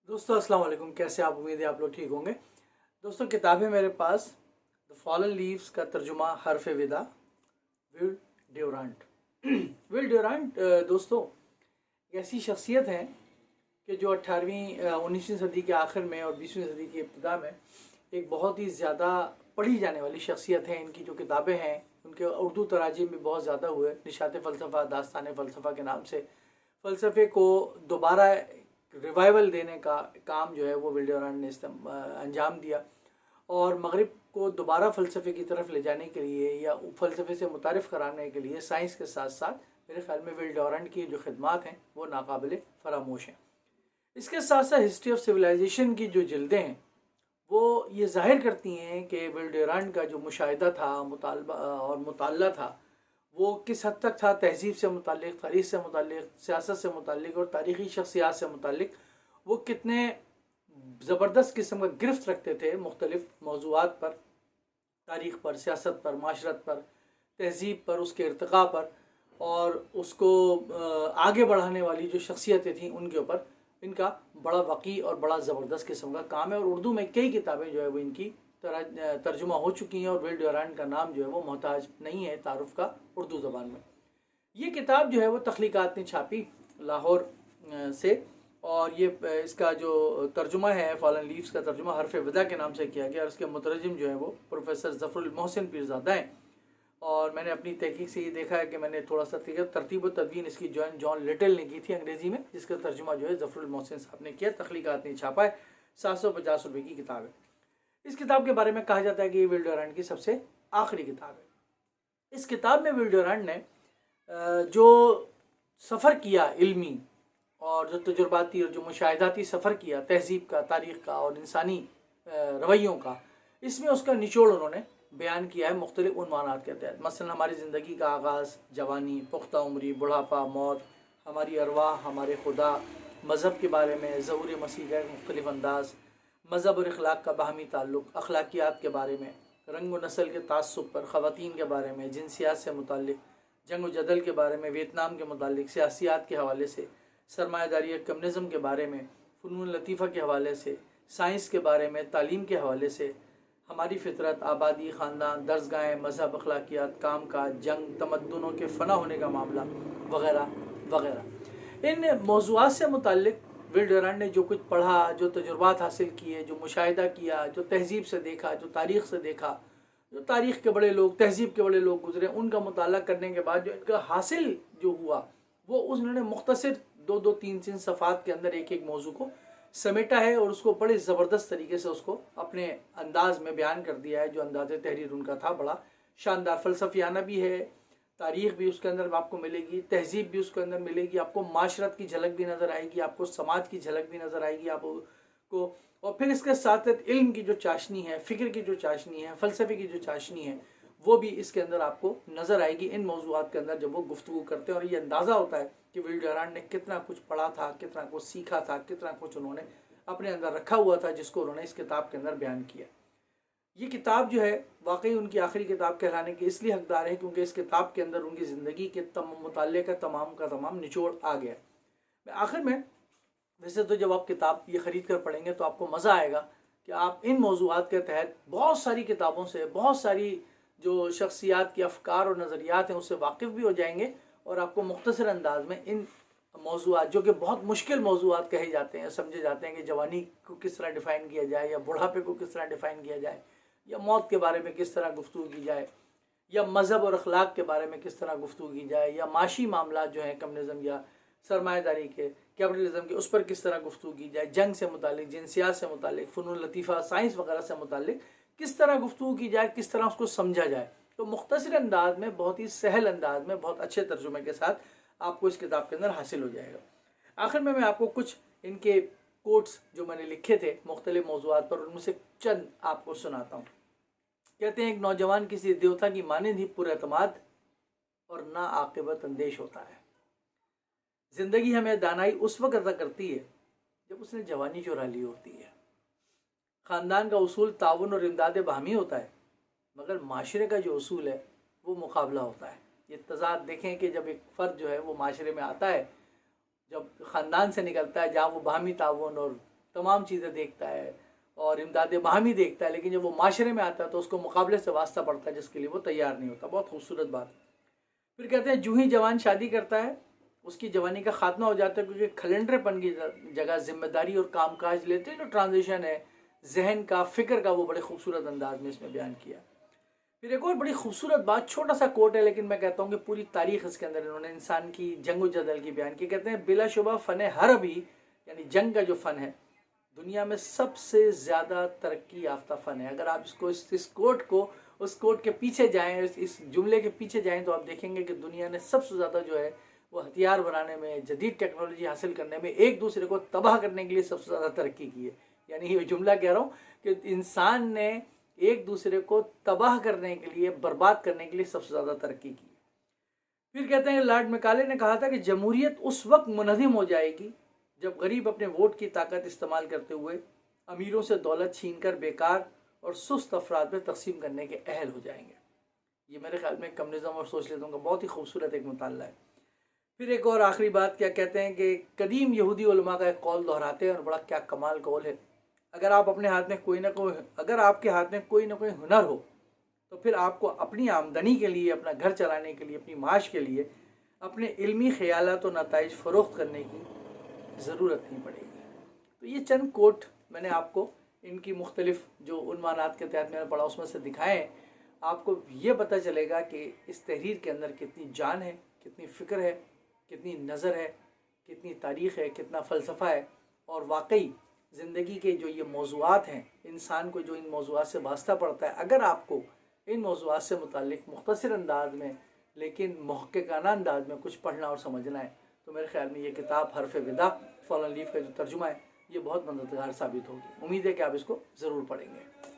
दोस्तों अस्सलाम वालेकुम। कैसे आप? उम्मीद है आप लोग ठीक होंगे। दोस्तों किताब है मेरे पास, द फॉलन लीव्स का तर्जुमा हर्फ विदा, विल ड्यूरांट। विल ड्यूरांट दोस्तों एक ऐसी शख्सियत हैं कि जो 19वीं सदी के आखिर में और 20वीं सदी की इब्तिदा में एक बहुत ही ज़्यादा पढ़ी जाने वाली शख्सियत है। इनकी जो किताबें हैं उनके उर्दू तराजीम भी बहुत ज़्यादा हुए। निशात फ़लसफ़ा, दास्तान फ़लसफ़ा के नाम से फ़लसफ़े को दोबारा रिवाइवल देने का काम जो है वो विल ड्यूरांट ने अंजाम दिया, और मगरिब को दोबारा फ़लसफ़े की तरफ ले जाने के लिए या फ़लसफ़े से मुतारिफ़ कराने के लिए साइंस के साथ साथ मेरे ख़्याल में विल ड्यूरांट की जो खिदमात हैं वो नाकाबिले फ़रामोश हैं। इसके साथ साथ हिस्ट्री ऑफ सिविलाइजेशन की जो जिल्दें हैं वो ये ज़ाहिर करती हैं कि विल ड्यूरांट का जो मुशाहिदा था, मुतालबा और मुताल्ला था, वो किस हद तक था तहज़ीब से मुतालिक, तारीख़ से मुतालिक, सियासत से मुतालिक और तारीख़ी शख्सियात से मुतालिक। वो कितने ज़बरदस्त किस्म का गिरफ्त रखते थे मुख्तलिफ़ मौज़ूआत पर, तारीख़ पर, सियासत पर, माशरत पर, तहज़ीब पर, उसके इर्तिक़ा पर, और उसको आगे बढ़ाने वाली जो शख्सियतें थीं उनके ऊपर इनका बड़ा वक़ी और बड़ा ज़बरदस्त किस्म का काम है। और उर्दू में कई किताबें जो है वो इनकी तर्जुमा हो चुकी हैं, और विल ड्यूरांट का नाम जो है वो मोहताज नहीं है तारुफ का उर्दू ज़बान में। ये किताब जो है वो तख्लीक़ात ने छापी लाहौर से, और ये इसका जो तर्जुमा है फॉलन लीव्स का तर्जुमा हर्फ विदा के नाम से किया गया, और इसके मुतरजम जो है वो प्रोफेसर ज़फ़रुल मोहसिन पीरज़ादा हैं। और मैंने अपनी तहकीक से ये देखा है कि मैंने थोड़ा सा तरतीब व तदवीन इसकी जॉन लिटिल ने की थी अंग्रेज़ी में, जिसका तर्जुमा जो है ज़फ़रुल मोहसिन साहब ने किया। तख्लीक़ात ने छापा है, 750 रुपये की किताब है। इस किताब के बारे में कहा जाता है कि ये विल ड्यूरांट की सबसे आखिरी किताब है। इस किताब में विल ड्यूरांट ने जो सफ़र किया इल्मी, और जो तजुर्बाती और जो मुशाहिदाती सफ़र किया तहज़ीब का, तारीख़ का और इंसानी रवैयों का, इसमें उसका निचोड़ उन्होंने बयान किया है मुख्तलिफ़ उन्वानात के तहत। मसलन हमारी ज़िंदगी का आगाज़, जवानी, पुख्ता उम्री, बुढ़ापा, मौत, हमारी अरवाह, हमारे खुदा, मज़हब के बारे में, ज़हूर मसीह का मुख्तलिफ़ अंदाज़, मज़हब और अखलाक का बाहमी ताल्लुक़, अखलाकियात के बारे में, रंग व नस्ल के तासुब पर, ख़वातीन के बारे में, जिनसियात से मुताल्लिक़, जंग व जदल के बारे में, वियतनाम के मुताल्लिक़, सियासियात के हवाले से, सरमायादारी कम्युनिज़म के बारे में, फ़नून लतीफ़ा के हवाले से, साइंस के बारे में, तालीम के हवाले से, हमारी फ़ितरत, आबादी, ख़ानदान, दर्सगाहें, मज़हब, अखलाकियात, काम काज, जंग, तमद्दुनों के फ़ना होने का मामला वग़ैरह वग़ैरह। इन मौज़ूआत से मुताल्लिक़ विल ड्यूरांट ने जो कुछ पढ़ा, जो तजुर्बात हासिल किए, जो मुशाहिदा किया, जो तहज़ीब से देखा, जो तारीख़ से देखा, जो तारीख़ के बड़े लोग, तहज़ीब के बड़े लोग गुज़रे, उनका मुताला करने के बाद जो इनका हासिल जो हुआ वो उन्होंने मुख्तसर 2-2, 3-3 सफ़ात के अंदर एक एक मौजू को समेटा है, और उसको बड़े ज़बरदस्त तरीके से उसको अपने अंदाज़ में बयान कर दिया है। जो अंदाज़ तहरीर उनका था बड़ा शानदार, फ़लसफ़ियाना भी है, तारीख़ भी उसके अंदर आपको मिलेगी, तहज़ीब भी उसके अंदर मिलेगी, आपको माशरत की झलक भी नज़र आएगी, आपको समाज की झलक भी नज़र आएगी आपको। और फिर इसके साथ इल्म की जो चाशनी है, फ़िक्र की जो चाशनी है, फ़लसफ़े की जो चाशनी है, वो भी इसके अंदर आपको नज़र आएगी इन मौज़ूआत के अंदर जब वो गुफ्तगू करते हैं। और ये अंदाज़ा होता है कि विल ड्यूरांट ने कितना कुछ पढ़ा था, कितना कुछ सीखा था, कितना कुछ उन्होंने अपने अंदर रखा हुआ था, जिसको उन्होंने इस किताब के अंदर बयान किया। ये किताब जो है वाकई उनकी आखिरी किताब कहलाने की इसलिए हकदार है क्योंकि इस किताब के अंदर उनकी ज़िंदगी के मुताल्ले का तमाम निचोड़ आ गया। मैं आखिर में, वैसे तो जब आप किताब ये ख़रीद कर पढ़ेंगे तो आपको मज़ा आएगा कि आप इन मौज़ूआत के तहत बहुत सारी किताबों से, बहुत सारी जो शख्सियात की अफ़कार और नज़रियात हैं उससे वाकिफ़ भी हो जाएंगे, और आपको मुख्तसर अंदाज में इन मौज़ूआत, जो कि बहुत मुश्किल मौज़ूआत कहे जाते हैं, समझे जाते हैं कि जवानी को किस तरह डिफ़ाइन किया जाए, या बुढ़ापे को किस तरह डिफ़ाइन किया जाए, या मौत के बारे में किस तरह गुफ्तगू की जाए, या मज़हब और अखलाक के बारे में किस तरह गुफ्तगू की जाए, या माशी मामला जो है कम्युनिज़म या सरमायादारी के, कैपिटलिज़म के, उस पर किस तरह गुफ्तगू की जाए, जंग से मुतालिक, जिनसियात से मुतालिक, फ़नून लतीफ़ा, साइंस वगैरह से मुतालिक किस तरह गुफ्तगू की जाए, किस तरह उसको समझा जाए। तो मुख्तसर अंदाज में, बहुत ही सहल अंदाज में, बहुत अच्छे तर्जुमे के साथ आपको इस किताब के अंदर हासिल हो जाएगा। आखिर में मैं आपको कुछ इनके कोट्स जो मैंने लिखे थे मुख्तलिफ मौज़ूआत पर, उनमें से चंद आपको सुनाता हूँ। कहते हैं, एक नौजवान किसी देवता की मानिंद ही पुरअतमाद और ना आक़िबत अंदेश होता है। ज़िंदगी हमें दानाई उस वक्त अता करती है जब उसने जवानी चुरा ली होती है। ख़ानदान का उसूल ताउन और इमदाद बाहमी होता है, मगर माशरे का जो उसूल है वो मुकाबला होता है। ये तज़ाद देखें कि जब एक फ़र्द जो है वो माशरे में आता है, जब ख़ानदान से निकलता है जहाँ वो बाहमी ताउन और तमाम चीज़ें देखता है और इमदाद बाहमी देखता है, लेकिन जब वो माशरे में आता है तो उसको मुकाबले से वास्ता पड़ता है जिसके लिए वो तैयार नहीं होता। बहुत खूबसूरत बात है। फिर कहते हैं जूँ ही जवान शादी करता है उसकी जवानी का खात्मा हो जाता है, क्योंकि खलंडरेपन की जगह जिम्मेदारी और कामकाज लेते हैं। जो ट्रांजिशन है जहन का, फ़िक्र का, वो बड़े खूबसूरत अंदाज में इसमें बयान किया। फिर एक और बड़ी खूबसूरत बात, छोटा सा कोट है लेकिन मैं कहता हूँ कि पूरी तारीख इसके अंदर इन्होंने इंसान की जंग जदल की बयान की। कहते हैं बिलाशुबा फ़न हर्ब ही, यानी जंग का जो फ़न है, दुनिया में सबसे ज़्यादा तरक्की याफ्ता फ़न है। अगर आप इसको इस कोट को, उस कोट के पीछे जाएँ, इस जुमले के पीछे जाएँ, तो आप देखेंगे कि दुनिया ने सबसे ज़्यादा जो है वो हथियार बनाने में, जदीद टेक्नोलॉजी हासिल करने में, एक दूसरे को तबाह करने के लिए सबसे ज़्यादा तरक्की की है। यानी ये जुमला कह रहा हूँ कि इंसान ने एक दूसरे को तबाह करने के लिए, बर्बाद करने के लिए सबसे ज़्यादा तरक्की की। फिर कहते हैं लॉर्ड मैकाले ने कहा था कि जमहूरियत उस वक्त मुनहदिम हो जाएगी जब गरीब अपने वोट की ताकत इस्तेमाल करते हुए अमीरों से दौलत छीन कर बेकार और सुस्त अफराद में तकसीम करने के अहल हो जाएंगे। ये मेरे ख्याल में कम्युनिज़म और सोशलिज्म का बहुत ही खूबसूरत एक मुताला है। फिर एक और आखिरी बात क्या कहते हैं कि कदीम यहूदी उलमा का एक कौल दोहराते हैं और बड़ा क्या कमाल कौल है। अगर आप अपने हाथ में अगर आपके हाथ में कोई ना कोई हुनर हो तो फिर आपको अपनी आमदनी के लिए, अपना घर चलाने के लिए, अपनी माश के लिए अपने इल्मी ख्यालात और नताइज फ़रोख्त करने की ज़रूरत नहीं पड़ेगी। तो ये चंद कोट मैंने आपको इनकी मुख्तलिफ जो उन्मानात के तहत मैंने पढ़ा उसमें से दिखाएँ। आपको ये पता चलेगा कि इस तहरीर के अंदर कितनी जान है, कितनी फ़िक्र है, कितनी नज़र है, कितनी तारीख़ है, कितना फ़लसफ़ा है। और वाकई ज़िंदगी के जो ये मौज़ूआत हैं, इंसान को जो इन मौज़ूआत से वास्ता पड़ता है, अगर आपको इन मौज़ूआत से मुताल्लिक़ मुख्तसर अंदाज में लेकिन मुहक्किकाना अंदाज में कुछ पढ़ना और समझना है, तो मेरे ख्याल में ये किताब हर्फ़ विदा फॉलन लीफ का जो तर्जुमा है ये बहुत मददगार साबित होगी। उम्मीद है कि आप इसको ज़रूर पढ़ेंगे।